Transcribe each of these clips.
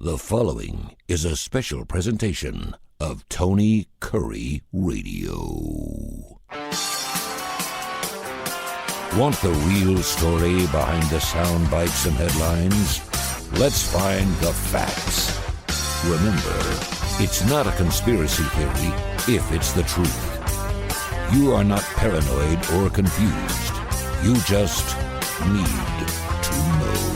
The following is a special presentation of Tony Kurre Radio. Want the real story behind the sound bites and headlines? Let's find the facts. Remember, it's not a conspiracy theory if it's the truth. You are not paranoid or confused. You just need to know.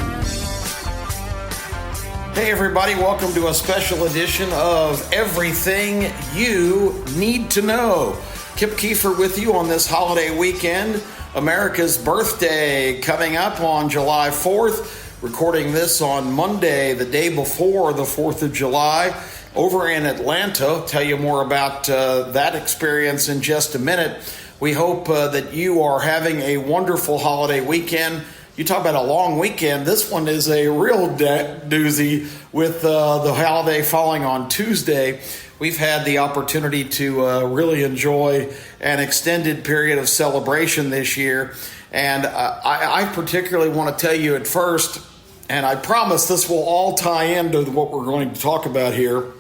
Hey everybody, welcome to a special edition of Everything You Need to Know. Kip Keefer with you on this holiday weekend. America's birthday coming up on July 4th. Recording this on Monday, the day before the 4th of July, over in Atlanta. I'll tell you more about that experience in just a minute. We hope that you are having a wonderful holiday weekend. You talk about a long weekend. This one is a real doozy with the holiday falling on Tuesday. We've had the opportunity to really enjoy an extended period of celebration this year. And I particularly want to tell you at first, and I promise this will all tie into what we're going to talk about here,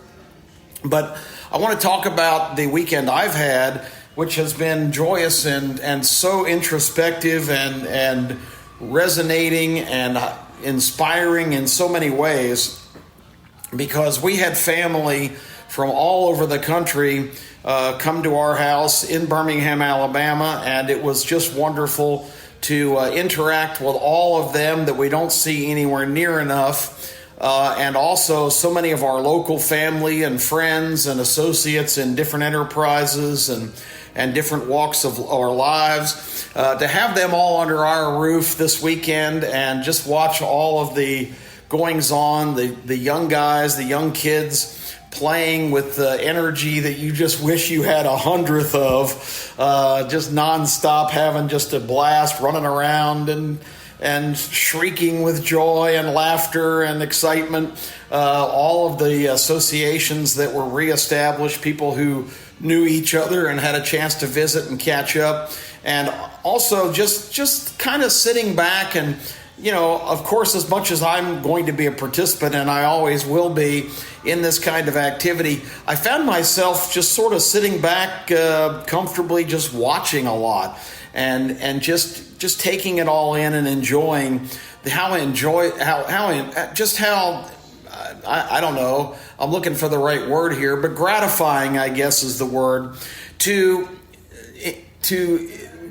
but I want to talk about the weekend I've had, which has been joyous and so introspective and resonating and inspiring in so many ways, because we had family from all over the country come to our house in Birmingham, Alabama, and it was just wonderful to interact with all of them that we don't see anywhere near enough, and also so many of our local family and friends and associates in different enterprises and different walks of our lives, to have them all under our roof this weekend and just watch all of the goings on, the young guys, the young kids playing with the energy that you just wish you had 100th of, just nonstop, having just a blast, running around and shrieking with joy and laughter and excitement. All of the associations that were reestablished, people who knew each other and had a chance to visit and catch up. And also just kind of sitting back and, you know, of course, as much as I'm going to be a participant, and I always will be in this kind of activity, I found myself just sort of sitting back comfortably, just watching a lot and just taking it all in and enjoying I don't know, I'm looking for the right word here, but gratifying, I guess, is the word, to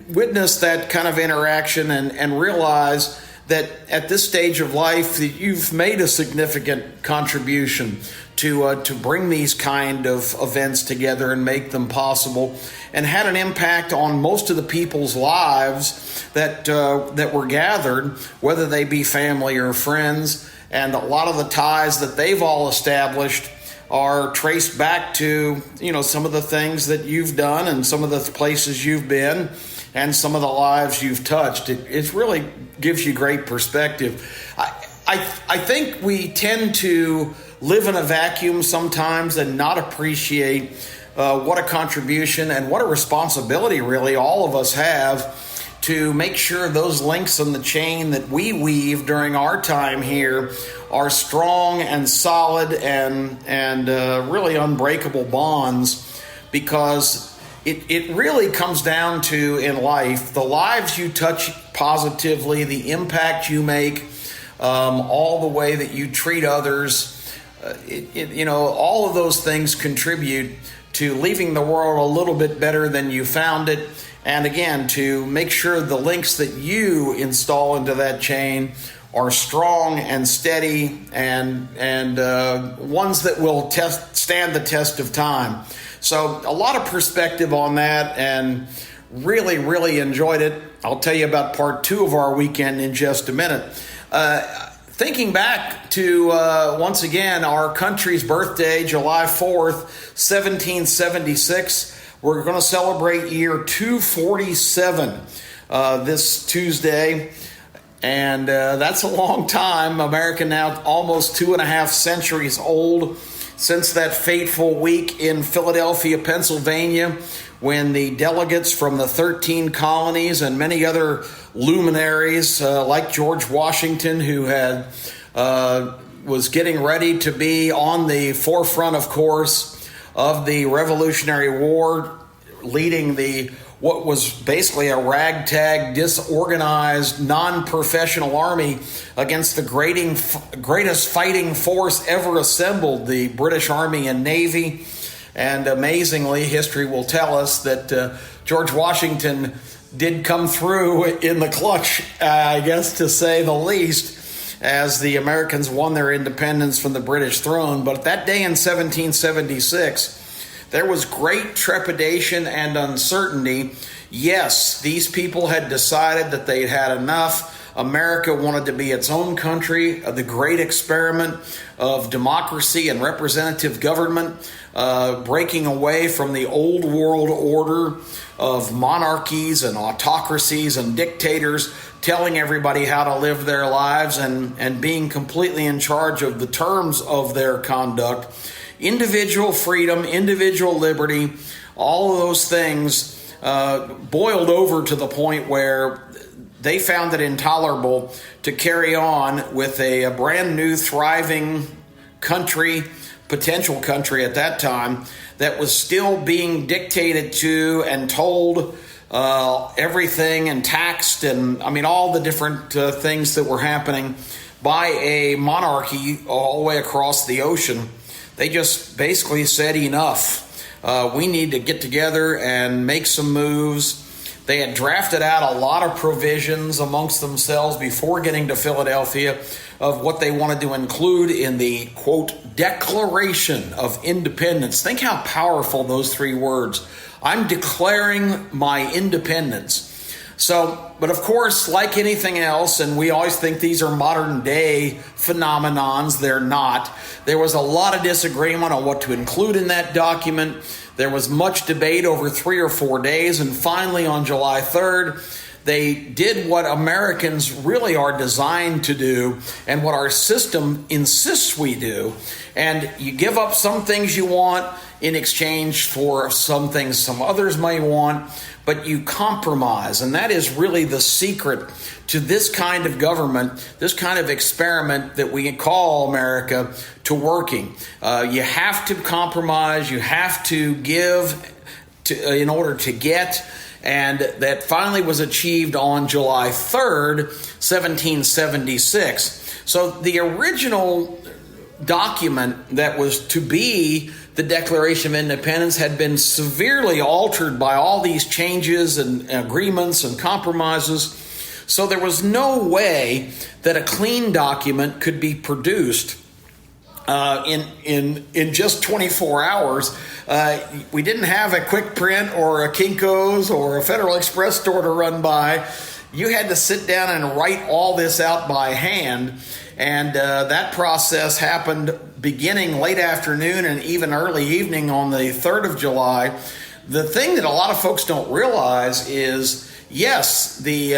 witness that kind of interaction and realize that at this stage of life that you've made a significant contribution to bring these kind of events together and make them possible, and had an impact on most of the people's lives that were gathered, whether they be family or friends. And a lot of the ties that they've all established are traced back to, you know, some of the things that you've done and some of the places you've been and some of the lives you've touched. It really gives you great perspective. I think we tend to live in a vacuum sometimes and not appreciate what a contribution and what a responsibility really all of us have to make sure those links in the chain that we weave during our time here are strong and solid and really unbreakable bonds, because it really comes down to, in life, the lives you touch positively, the impact you make, all the way that you treat others, all of those things contribute to leaving the world a little bit better than you found it. And again, to make sure the links that you install into that chain are strong and steady and ones that will stand the test of time. So a lot of perspective on that, and really, really enjoyed it. I'll tell you about part 2 of our weekend in just a minute. Thinking back to, once again, our country's birthday, July 4th, 1776, we're going to celebrate year 247 this Tuesday, and that's a long time. America now almost 2.5 centuries old since that fateful week in Philadelphia, Pennsylvania, when the delegates from the 13 colonies and many other luminaries like George Washington, who had was getting ready to be on the forefront, of course, of the Revolutionary War, leading what was basically a ragtag, disorganized, non-professional army against the greatest fighting force ever assembled, the British Army and Navy. And amazingly, history will tell us that George Washington did come through in the clutch, I guess to say the least, as the Americans won their independence from the British throne. But that day in 1776, there was great trepidation and uncertainty. Yes, these people had decided that they'd had enough. America wanted to be its own country, the great experiment of democracy and representative government, breaking away from the old world order of monarchies and autocracies and dictators, telling everybody how to live their lives and being completely in charge of the terms of their conduct. Individual freedom, individual liberty, all of those things boiled over to the point where they found it intolerable to carry on with a brand new, thriving country, potential country at that time, that was still being dictated to and told everything and taxed and, all the different things that were happening by a monarchy all the way across the ocean. They just basically said enough. We need to get together and make some moves. They had drafted out a lot of provisions amongst themselves before getting to Philadelphia of what they wanted to include in the, quote, Declaration of Independence. Think how powerful those three words. I'm declaring my independence. So, but of course, like anything else, and we always think these are modern day phenomenons, they're not. There was a lot of disagreement on what to include in that document. There was much debate over 3 or 4 days, and finally on July 3rd, they did what Americans really are designed to do and what our system insists we do. And you give up some things you want in exchange for some things some others may want, but you compromise. And that is really the secret to this kind of government, this kind of experiment that we call America, to working. You have to compromise, you have to give in order to get. And that finally was achieved on July 3rd, 1776. So the original document that was to be the Declaration of Independence had been severely altered by all these changes and agreements and compromises. So there was no way that a clean document could be produced in just 24 hours. We didn't have a quick print or a Kinko's or a Federal Express store to run by. You had to sit down and write all this out by hand. And that process happened beginning late afternoon and even early evening on the 3rd of July. The thing that a lot of folks don't realize is, yes, the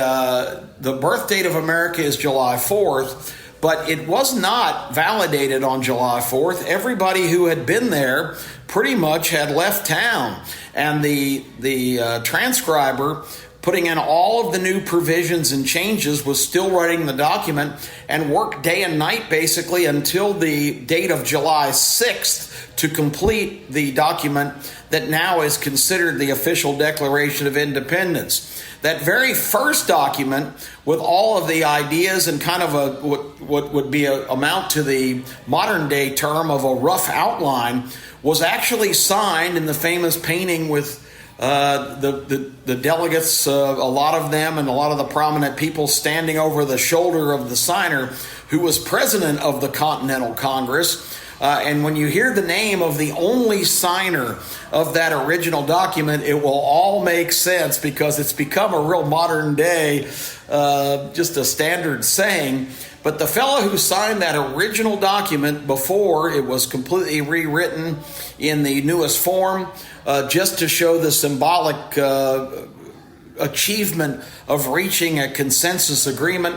birth date of America is July 4th, but it was not validated on July 4th. Everybody who had been there pretty much had left town. And the transcriber putting in all of the new provisions and changes was still writing the document and worked day and night basically until the date of July 6th to complete the document that now is considered the official Declaration of Independence. That very first document with all of the ideas and kind of what would be amount to the modern day term of a rough outline was actually signed in the famous painting with the delegates, a lot of them and a lot of the prominent people standing over the shoulder of the signer who was president of the Continental Congress. And when you hear the name of the only signer of that original document, it will all make sense because it's become a real modern day, just a standard saying. But the fellow who signed that original document before it was completely rewritten in the newest form, just to show the symbolic achievement of reaching a consensus agreement,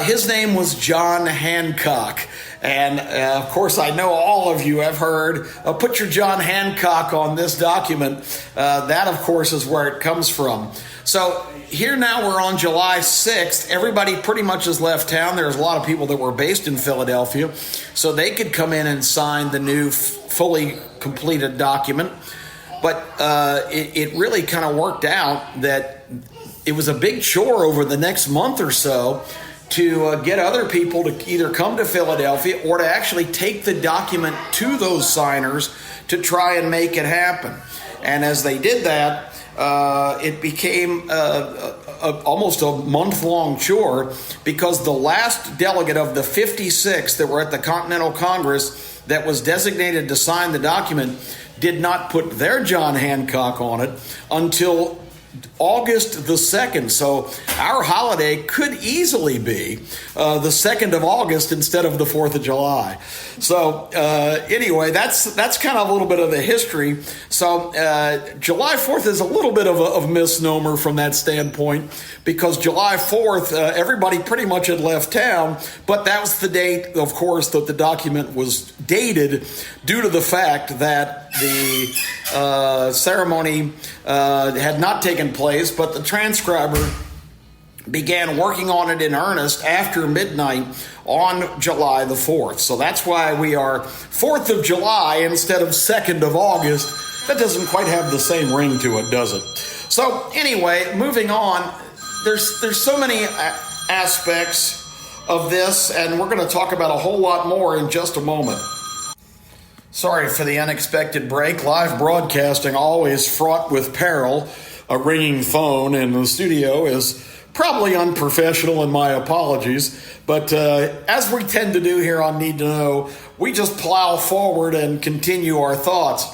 his name was John Hancock. And of course, I know all of you have heard, put your John Hancock on this document. That, of course, is where it comes from. So here now we're on July 6th. Everybody pretty much has left town. There's a lot of people that were based in Philadelphia, so they could come in and sign the new fully completed document. But it really kind of worked out that it was a big chore over the next month or so to get other people to either come to Philadelphia or to actually take the document to those signers to try and make it happen. And as they did that, it became almost a month-long chore, because the last delegate of the 56 that were at the Continental Congress that was designated to sign the document did not put their John Hancock on it until August the 2nd. So our holiday could easily be the 2nd of August instead of the 4th of July. So anyway, that's kind of a little bit of the history. So July 4th is a little bit of a misnomer from that standpoint, because July 4th, everybody pretty much had left town, but that was the date, of course, that the document was dated, due to the fact that the ceremony had not taken place, but the transcriber began working on it in earnest after midnight on July the 4th. So that's why we are 4th of July instead of 2nd of August. That doesn't quite have the same ring to it, does it? So anyway, moving on, there's so many aspects of this, and we're going to talk about a whole lot more in just a moment. Sorry for the unexpected break. Live broadcasting always fraught with peril. A ringing phone in the studio is probably unprofessional, and my apologies. But as we tend to do here on Need to Know, we just plow forward and continue our thoughts.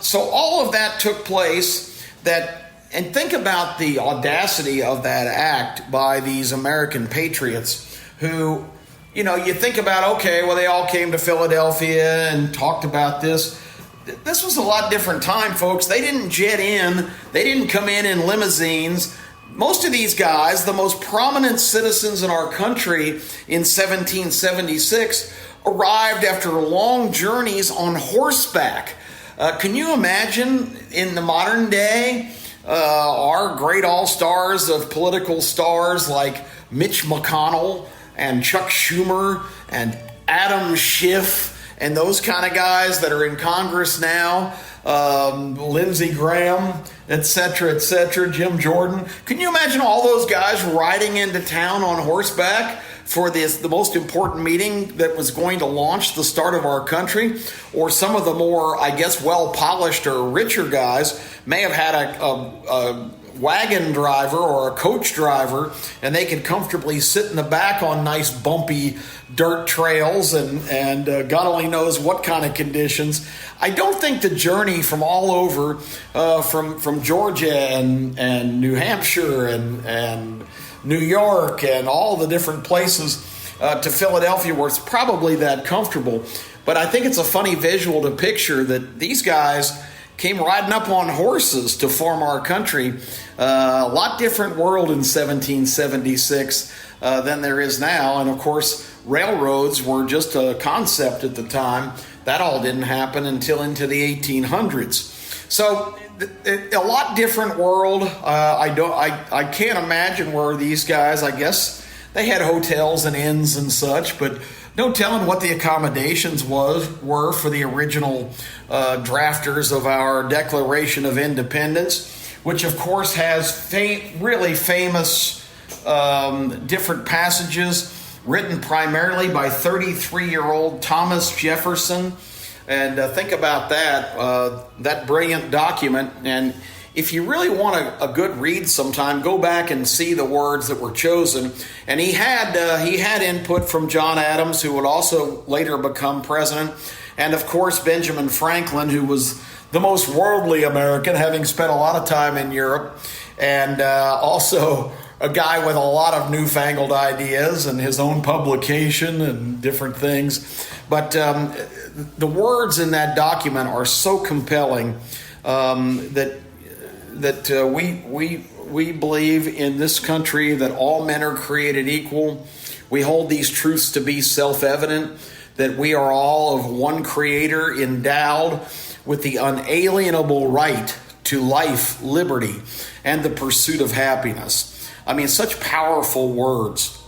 So all of that took place, and think about the audacity of that act by these American patriots who, you think about, okay, well, they all came to Philadelphia and talked about this. This was a lot different time, folks. They didn't jet in. They didn't come in limousines. Most of these guys, the most prominent citizens in our country in 1776, arrived after long journeys on horseback. Can you imagine in the modern day, our great all-stars of political stars like Mitch McConnell and Chuck Schumer and Adam Schiff and those kind of guys that are in Congress now, Lindsey Graham, et cetera, Jim Jordan. Can you imagine all those guys riding into town on horseback for the most important meeting that was going to launch the start of our country? Or some of the more, I guess, well-polished or richer guys may have had a wagon driver or a coach driver, and they could comfortably sit in the back on nice bumpy dirt trails and God only knows what kind of conditions. I don't think the journey from all over, from Georgia and New Hampshire and New York and all the different places to Philadelphia, where it's probably that comfortable. But I think it's a funny visual to picture that these guys came riding up on horses to form our country. A lot different world in 1776 than there is now. And of course, railroads were just a concept at the time. That all didn't happen until into the 1800s. So a lot different world. I can't imagine where these guys, I guess they had hotels and inns and such, but no telling what the accommodations were for the original drafters of our Declaration of Independence, which of course has really famous different passages written primarily by 33-year-old Thomas Jefferson. And think about that brilliant document. And if you really want a good read sometime, go back and see the words that were chosen. And he had input from John Adams, who would also later become president, and of course Benjamin Franklin, who was the most worldly American, having spent a lot of time in Europe, and also a guy with a lot of newfangled ideas and his own publication and different things. But the words in that document are so compelling that we believe in this country that all men are created equal. We hold these truths to be self-evident, that we are all of one Creator, endowed with the unalienable right to life, liberty, and the pursuit of happiness. I mean, such powerful words.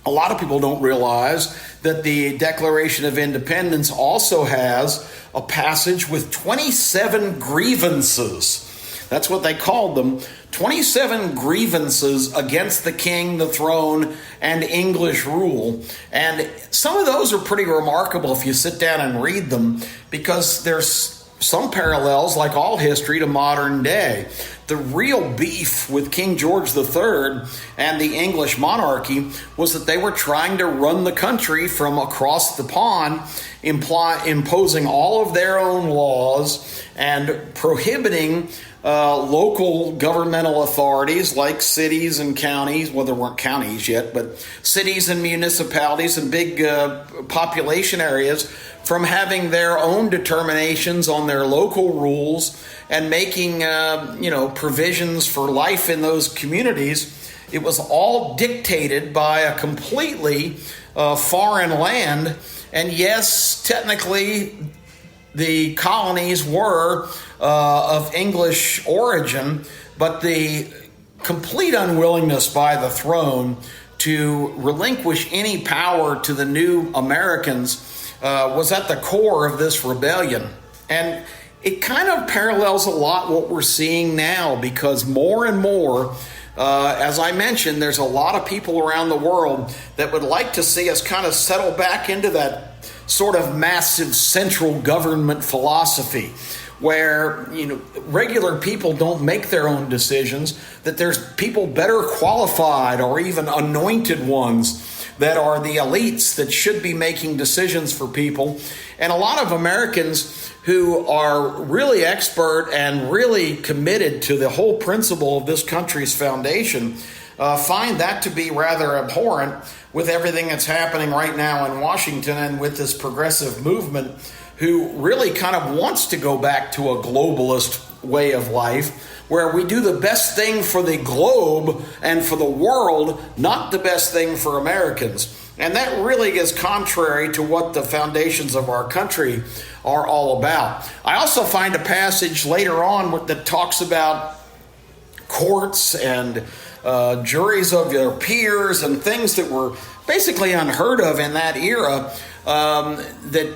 A lot of people don't realize that the Declaration of Independence also has a passage with 27 grievances. That's what they called them. 27 grievances against the king, the throne, and English rule. And some of those are pretty remarkable if you sit down and read them, because there's some parallels, like all history, to modern day. The real beef with King George III and the English monarchy was that they were trying to run the country from across the pond, imposing all of their own laws and prohibiting local governmental authorities like cities and counties. Well, there weren't counties yet, but cities and municipalities and big population areas from having their own determinations on their local rules and making provisions for life in those communities. It was all dictated by a completely foreign land. And yes, technically the colonies were of English origin, but the complete unwillingness by the throne to relinquish any power to the new Americans was at the core of this rebellion. And it kind of parallels a lot what we're seeing now, because more and more, as I mentioned, there's a lot of people around the world that would like to see us kind of settle back into that sort of massive central government philosophy where, regular people don't make their own decisions, that there's people better qualified or even anointed ones that are the elites that should be making decisions for people. And a lot of Americans who are really expert and really committed to the whole principle of this country's foundation find that to be rather abhorrent with everything that's happening right now in Washington and with this progressive movement who really kind of wants to go back to a globalist way of life where we do the best thing for the globe and for the world, not the best thing for Americans. And that really is contrary to what the foundations of our country are all about. I also find a passage later on that talks about courts and juries of their peers and things that were basically unheard of in that era, that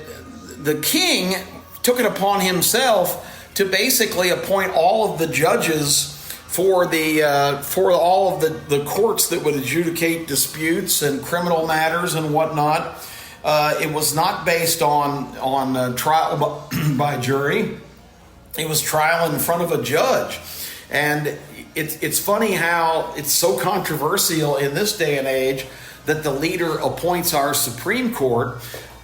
the king took it upon himself to basically appoint all of the judges for all of the courts that would adjudicate disputes and criminal matters and whatnot. It was not based on trial by jury. It was trial in front of a judge. And it's funny how it's so controversial in this day and age that the leader appoints our Supreme Court,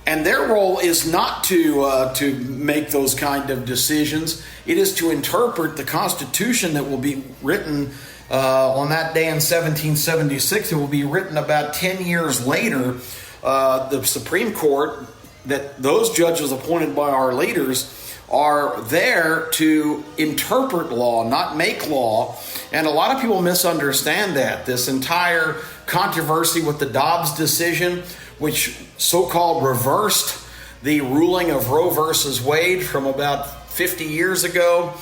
and their role is not to make those kind of decisions. It is to interpret the Constitution that will be written on that day in 1776. It will be written about 10 years later. The Supreme Court, that those judges appointed by our leaders are there to interpret law, not make law. And a lot of people misunderstand that. This entire controversy with the Dobbs decision, which so-called reversed the ruling of Roe versus Wade from about 50 years ago,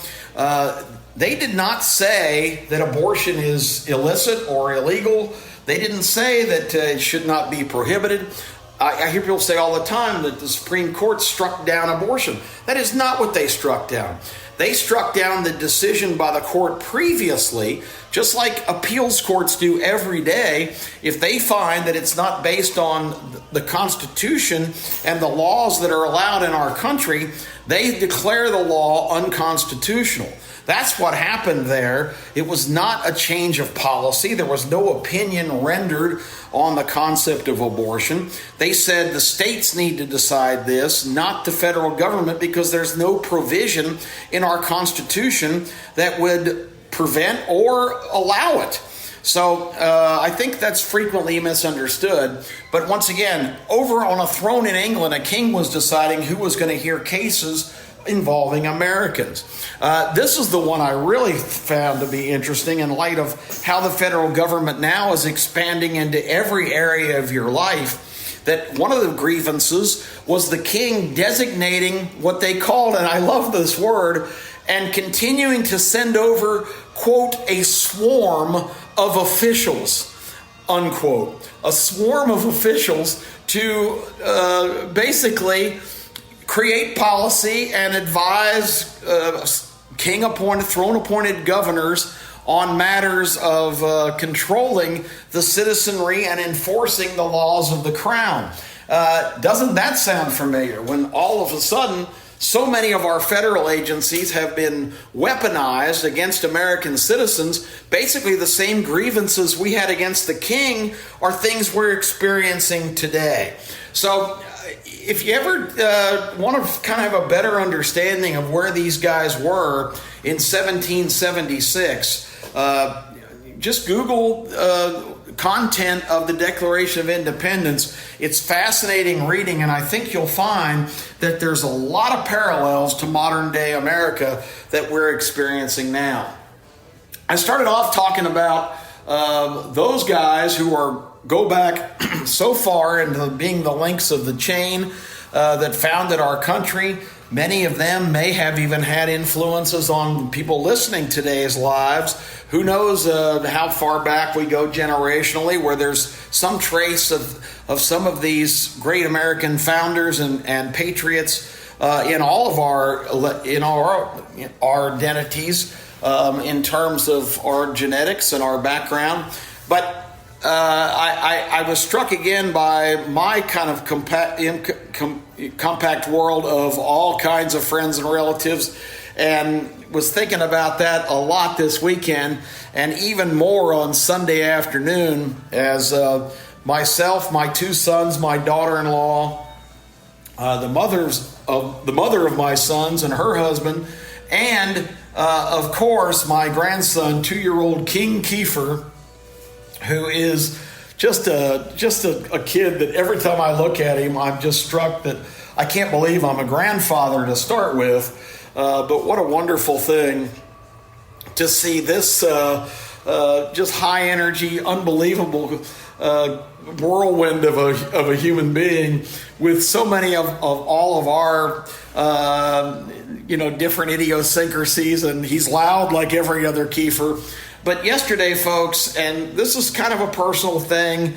they did not say that abortion is illicit or illegal. They didn't say that it should not be prohibited. I hear people say all the time that the Supreme Court struck down abortion. That is not what they struck down. They struck down the decision by the court previously, just like appeals courts do every day. If they find that it's not based on the Constitution and the laws that are allowed in our country, they declare the law unconstitutional. That's what happened there. It was not a change of policy. There was no opinion rendered on the concept of abortion. They said the states need to decide this, not the federal government, because there's no provision in our Constitution that would prevent or allow it. So I think that's frequently misunderstood. But once again, over on a throne in England, a king was deciding who was going to hear cases involving Americans. This is the one I really found to be interesting in light of how the federal government now is expanding into every area of your life. That one of the grievances was the king designating what they called, and I love this word, and continuing to send over, quote, a swarm of officials, unquote. A swarm of officials to basically create policy and advise throne-appointed governors on matters of controlling the citizenry and enforcing the laws of the crown. Doesn't that sound familiar? When all of a sudden, so many of our federal agencies have been weaponized against American citizens. Basically, the same grievances we had against the king are things we're experiencing today. So if you ever want to kind of have a better understanding of where these guys were in 1776, just Google content of the Declaration of Independence. It's fascinating reading, and I think you'll find that there's a lot of parallels to modern day America that we're experiencing now. I started off talking about those guys who go back so far into being the links of the chain that founded our country. Many of them may have even had influences on people listening to today's lives. Who knows how far back we go generationally, where there's some trace of some of these great American founders and patriots in all of our identities in terms of our genetics and our background. But I was struck again by my kind of compact world of all kinds of friends and relatives, and was thinking about that a lot this weekend, and even more on Sunday afternoon as myself, my two sons, my daughter-in-law, the mother of my sons and her husband, and of course my grandson, 2-year-old King Keefer, who is just a kid that every time I look at him, I'm just struck that I can't believe I'm a grandfather to start with. But what a wonderful thing to see this just high energy, unbelievable whirlwind of a human being with so many of all of our different idiosyncrasies, and he's loud like every other Keefer. But yesterday, folks, and this is kind of a personal thing,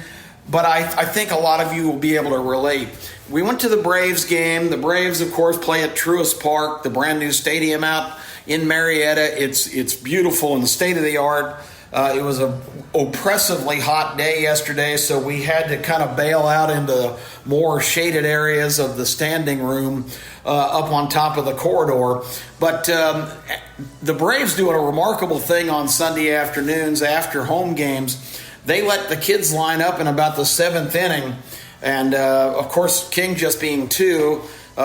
but I think a lot of you will be able to relate. We went to the Braves game. The Braves, of course, play at Truist Park, the brand new stadium out in Marietta. It's beautiful and state of the art. It was an oppressively hot day yesterday, so we had to kind of bail out into more shaded areas of the standing room up on top of the corridor. But the Braves do a remarkable thing on Sunday afternoons after home games. They let the kids line up in about the 7th inning. And, of course, King just being 2,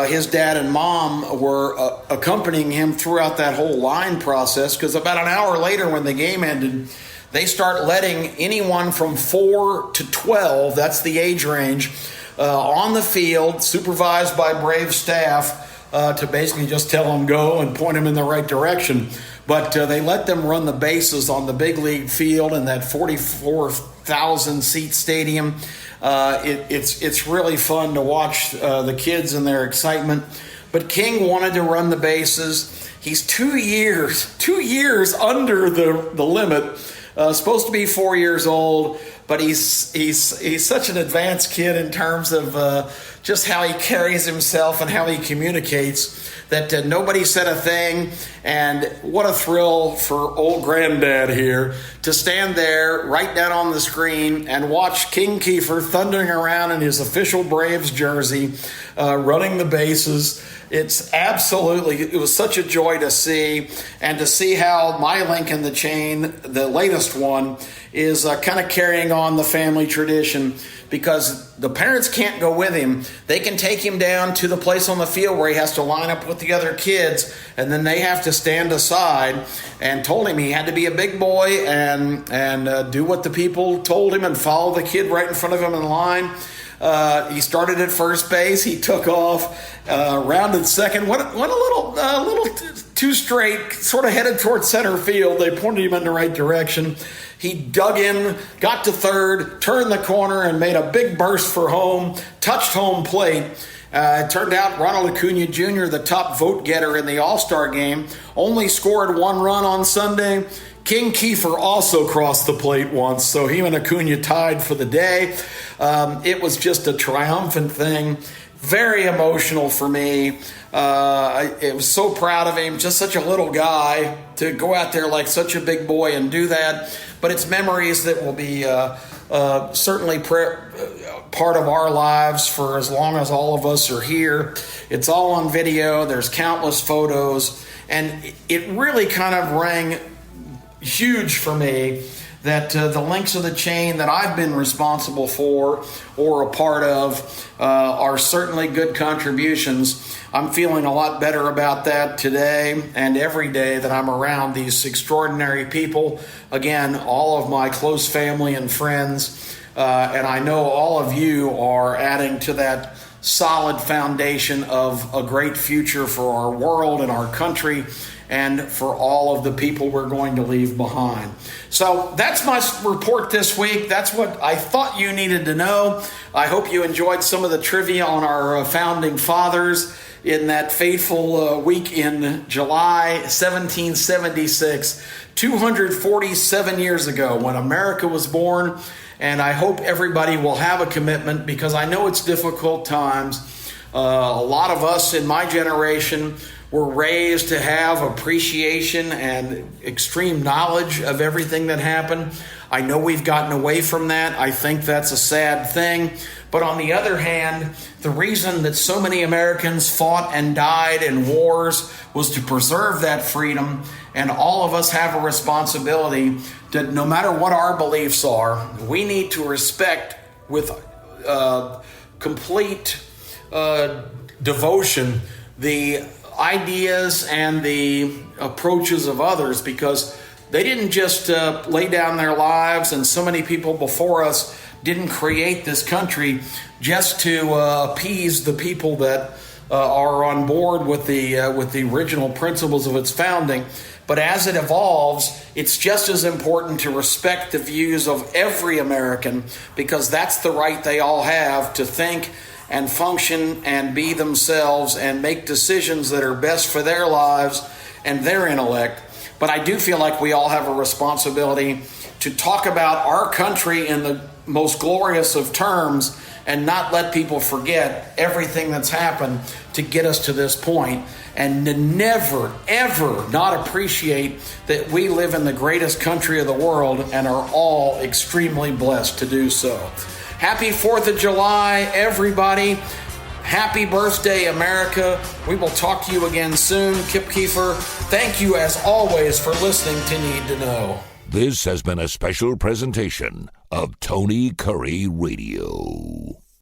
his dad and mom were accompanying him throughout that whole line process, because about an hour later when the game ended, they start letting anyone from 4 to 12, that's the age range, on the field, supervised by Brave staff, to basically just tell them go and point them in the right direction. But they let them run the bases on the big league field in that 44,000 seat stadium. It's really fun to watch the kids and their excitement. But King wanted to run the bases. He's 2 years under the limit. Supposed to be 4 years old, but he's such an advanced kid in terms of just how he carries himself and how he communicates, that nobody said a thing. And what a thrill for old granddad here to stand there right down on the screen and watch King Keefer thundering around in his official Braves jersey, running the bases. It was such a joy to see, and to see how my link in the chain, the latest one, is kind of carrying on the family tradition, because the parents can't go with him. They can take him down to the place on the field where he has to line up with the other kids, and then they have to stand aside, and told him he had to be a big boy and do what the people told him and follow the kid right in front of him in line. He started at first base. He took off, rounded second, went a little too straight, sort of headed towards center field. They pointed him in the right direction. He dug in, got to third, turned the corner, and made a big burst for home, touched home plate. It turned out Ronald Acuna Jr., the top vote getter in the All-Star game, only scored one run on Sunday. King Keefer also crossed the plate once, so he and Acuna tied for the day. It was just a triumphant thing. Very emotional for me. I was so proud of him, just such a little guy, to go out there like such a big boy and do that. But it's memories that will be certainly part of our lives for as long as all of us are here. It's all on video. There's countless photos. And it really kind of rang huge for me that the links of the chain that I've been responsible for or a part of are certainly good contributions. I'm feeling a lot better about that today and every day that I'm around these extraordinary people. Again, all of my close family and friends, and I know all of you are adding to that solid foundation of a great future for our world and our country and for all of the people we're going to leave behind. So that's my report this week. That's what I thought you needed to know. I hope you enjoyed some of the trivia on our founding fathers in that fateful week in July 1776, 247 years ago when America was born. And I hope everybody will have a commitment, because I know it's difficult times. A lot of us in my generation were raised to have appreciation and extreme knowledge of everything that happened. I know we've gotten away from that. I think that's a sad thing. But on the other hand, the reason that so many Americans fought and died in wars was to preserve that freedom. And all of us have a responsibility that no matter what our beliefs are, we need to respect with complete devotion the ideas and the approaches of others, because they didn't just lay down their lives, and so many people before us didn't create this country just to appease the people that are on board with the original principles of its founding. But as it evolves, it's just as important to respect the views of every American, because that's the right they all have to think and function and be themselves and make decisions that are best for their lives and their intellect. But I do feel like we all have a responsibility to talk about our country in the most glorious of terms and not let people forget everything that's happened to get us to this point, and to never, ever not appreciate that we live in the greatest country of the world and are all extremely blessed to do so. Happy 4th of July, everybody. Happy birthday, America. We will talk to you again soon. Kip Keefer, thank you as always for listening to Need to Know. This has been a special presentation of Tony Kurre Radio.